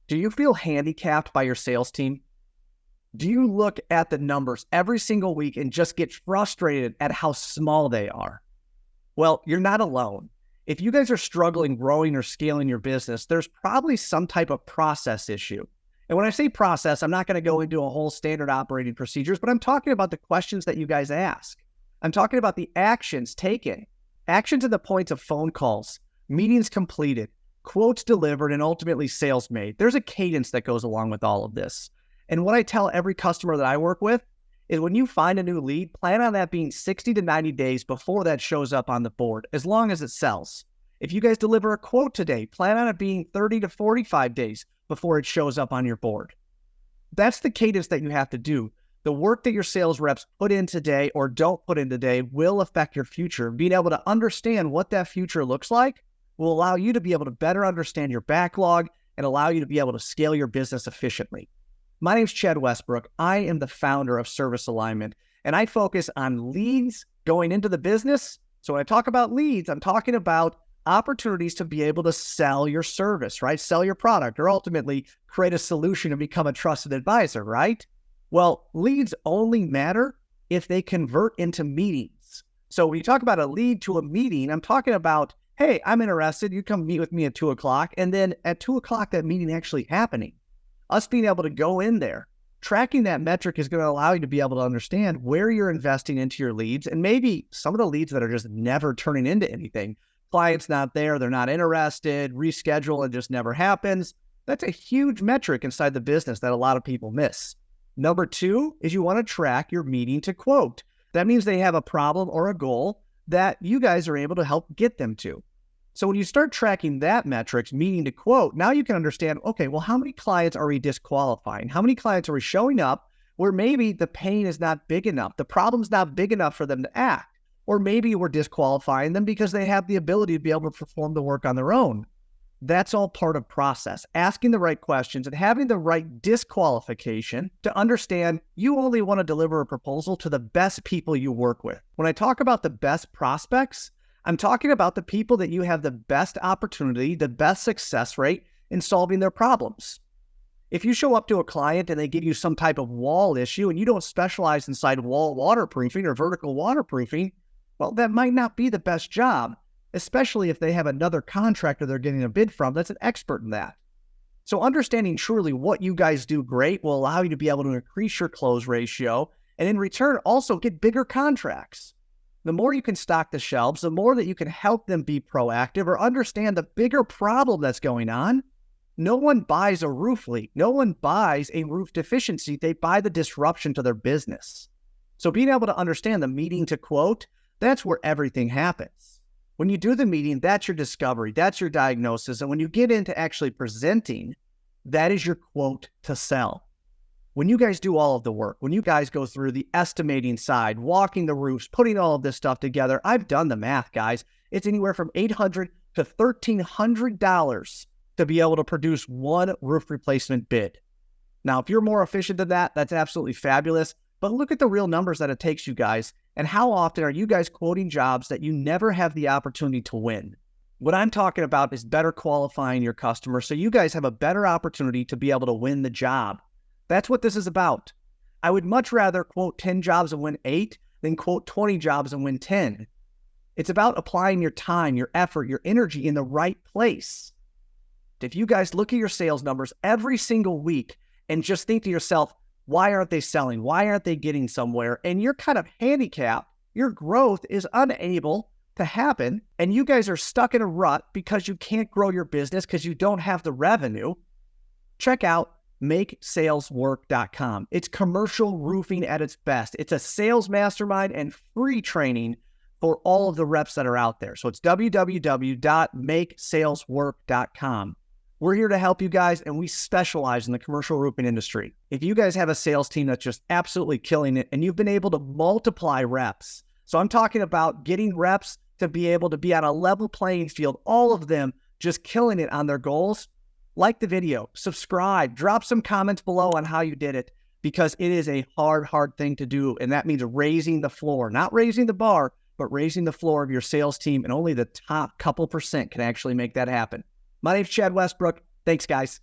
Do you feel handicapped by your sales team? Do you look at the numbers every single week and just get frustrated at how small they are? Well, you're not alone. If you guys are struggling growing or scaling your business, there's probably some type of process issue. And when I say process, I'm not going to go into a whole standard operating procedures, but I'm talking about the questions that you guys ask. I'm talking about the actions taken, actions at the points of phone calls, meetings completed, quotes delivered, and ultimately sales made. There's a cadence that goes along with all of this. And what I tell every customer that I work with is when you find a new lead, plan on that being 60 to 90 days before that shows up on the board, as long as it sells. If you guys deliver a quote today, plan on it being 30 to 45 days before it shows up on your board. That's the cadence that you have to do. The work that your sales reps put in today or don't put in today will affect your future. Being able to understand what that future looks like will allow you to be able to better understand your backlog and allow you to be able to scale your business efficiently. My name is Chad Westbrook. I am the founder of Service Alignment, and I focus on leads going into the business. So when I talk about leads, I'm talking about opportunities to be able to sell your service, right? Sell your product, or ultimately create a solution and become a trusted advisor, right? Well, leads only matter if they convert into meetings. So when you talk about a lead to a meeting, I'm talking about, hey, I'm interested. You come meet with me at 2 o'clock. And then at 2 o'clock, that meeting actually happening. Us being able to go in there, tracking that metric is going to allow you to be able to understand where you're investing into your leads, and maybe some of the leads that are just never turning into anything. Client's not there, they're not interested, reschedule, and just never happens. That's a huge metric inside the business that a lot of people miss. Number 2 is you want to track your meeting to quote. That means they have a problem or a goal that you guys are able to help get them to. So when you start tracking that metrics, meeting to quote, now you can understand, okay, well, how many clients are we disqualifying? How many clients are we showing up where maybe the pain is not big enough? The problem's not big enough for them to act. Or maybe we're disqualifying them because they have the ability to be able to perform the work on their own. That's all part of process. Asking the right questions and having the right disqualification to understand you only want to deliver a proposal to the best people you work with. When I talk about the best prospects, I'm talking about the people that you have the best opportunity, the best success rate in solving their problems. If you show up to a client and they give you some type of wall issue and you don't specialize inside wall waterproofing or vertical waterproofing, well, that might not be the best job, especially if they have another contractor they're getting a bid from that's an expert in that. So understanding truly what you guys do great will allow you to be able to increase your close ratio and in return also get bigger contracts. The more you can stock the shelves, the more that you can help them be proactive or understand the bigger problem that's going on. No one buys a roof leak. No one buys a roof deficiency. They buy the disruption to their business. So being able to understand the meeting to quote, that's where everything happens. When you do the meeting, that's your discovery, that's your diagnosis. And when you get into actually presenting, that is your quote to sell. When you guys do all of the work, when you guys go through the estimating side, walking the roofs, putting all of this stuff together, I've done the math, guys. It's anywhere from $800 to $1,300 to be able to produce one roof replacement bid. Now, if you're more efficient than that, that's absolutely fabulous. But look at the real numbers that it takes you guys. And how often are you guys quoting jobs that you never have the opportunity to win? What I'm talking about is better qualifying your customer so you guys have a better opportunity to be able to win the job. That's what this is about. I would much rather quote 10 jobs and win 8 than quote 20 jobs and win 10. It's about applying your time, your effort, your energy in the right place. If you guys look at your sales numbers every single week and just think to yourself, why aren't they selling? Why aren't they getting somewhere? And you're kind of handicapped. Your growth is unable to happen. And you guys are stuck in a rut because you can't grow your business because you don't have the revenue. Check out MakeSalesWork.com. It's commercial roofing at its best. It's a sales mastermind and free training for all of the reps that are out there. So it's www.MakeSalesWork.com. We're here to help you guys, and we specialize in the commercial roofing industry. If you guys have a sales team that's just absolutely killing it, and you've been able to multiply reps, so I'm talking about getting reps to be able to be on a level playing field, all of them just killing it on their goals, like the video, subscribe, drop some comments below on how you did it, because it is a hard thing to do. And that means raising the floor, not raising the bar, but raising the floor of your sales team. And only the top couple % can actually make that happen. My name's Chad Westbrook. Thanks, guys.